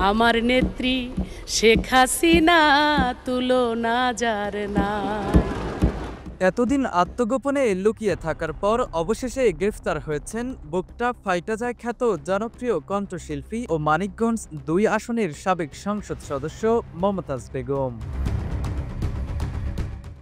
আমার নেত্রী শেখ হাসিনা তুলনা যার নাই। এতদিন আত্মগোপনে লুকিয়ে থাকার পর অবশেষে গ্রেফতার হয়েছেন বুকটা ফাইটা যায় খ্যাত জনপ্রিয় কণ্ঠশিল্পী ও মানিকগঞ্জ ২ আসনের সাবেক সংসদ সদস্য মমতাজ বেগম।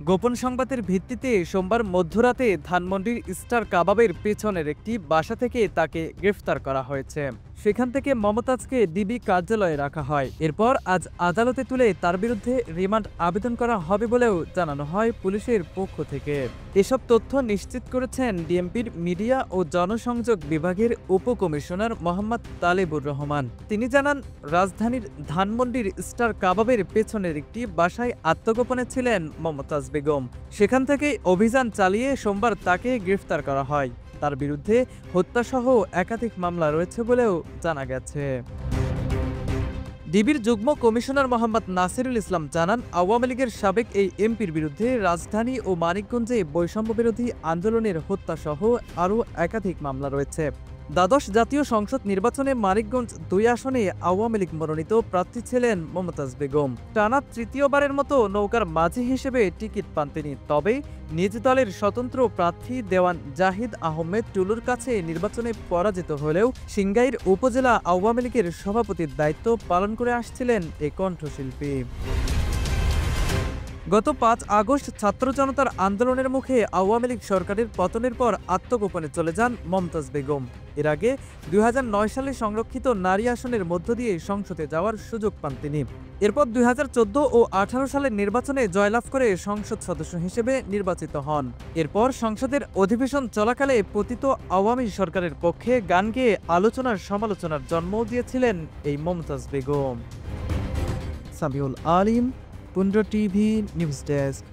গোপন সংবাদের ভিত্তিতে সোমবার মধ্যরাতে ধানমন্ডির স্টার কাবাবের পেছনের একটি বাসা থেকে তাকে গ্রেফতার করা হয়েছে। সেখান থেকে মমতাজকে ডিবি কার্যালয়ে রাখা হয়। এরপর আজ আদালতে তুলে তার বিরুদ্ধে রিমান্ড আবেদন করা হবে বলেও জানানো হয় পুলিশের পক্ষ থেকে। এসব তথ্য নিশ্চিত করেছেন ডিএমপির মিডিয়া ও জনসংযোগ বিভাগের উপকমিশনার মোহাম্মদ তালেবুর রহমান। তিনি জানান, রাজধানীর ধানমন্ডির স্টার কাবাবের পেছনের একটি বাসায় আত্মগোপনে ছিলেন মমতাজ বেগম। সেখান থেকেই অভিযান চালিয়ে সোমবার তাকে গ্রেফতার করা হয়। তার বিরুদ্ধে হত্যাসহ একাধিক মামলা রয়েছে বলেও জানা গেছে। ডিবির যুগ্ম কমিশনার মোহাম্মদ নাসিরুল ইসলাম জানান, আওয়ামী লীগের সাবেক এই এমপির বিরুদ্ধে রাজধানী ও মানিকগঞ্জে বৈষম্য বিরোধী আন্দোলনের হত্যাসহ আরও একাধিক মামলা রয়েছে। দ্বাদশ জাতীয় সংসদ নির্বাচনে মানিকগঞ্জ ২ আসনে আওয়ামী লীগ মনোনীত প্রার্থী ছিলেন মমতাজ বেগম। টানা তৃতীয়বারের মতো নৌকার মাঝি হিসেবে টিকিট পান তিনি। তবে নিজ দলের স্বতন্ত্র প্রার্থী দেওয়ান জাহিদ আহমেদ টুলুর কাছে নির্বাচনে পরাজিত হলেও সিংগাইর উপজেলা আওয়ামী লীগের সভাপতির দায়িত্ব পালন করে আসছিলেন এই কণ্ঠশিল্পী। গত ৫ আগস্ট ছাত্র জনতার আন্দোলনের মুখে আওয়ামী লীগ সরকারের পতনের পর আত্মগোপনে চলে যান মমতাজ বেগম। এর আগে ২০০৯ সালে সংরক্ষিত নারী আসনের মধ্য দিয়ে সংসদে যাওয়ার সুযোগ পান তিনি। এরপর ২০১৪ ও ২০১৮ সালের নির্বাচনে জয়লাভ করে সংসদ সদস্য হিসেবে নির্বাচিত হন। এরপর সংসদের অধিবেশন চলাকালে পতিত আওয়ামী সরকারের পক্ষে গান গেয়ে আলোচনার সমালোচনার জন্মও দিয়েছিলেন এই মমতাজ বেগম। সামিউল আলিম, পুন্ড্র টিভি নিউজ ডেস্ক।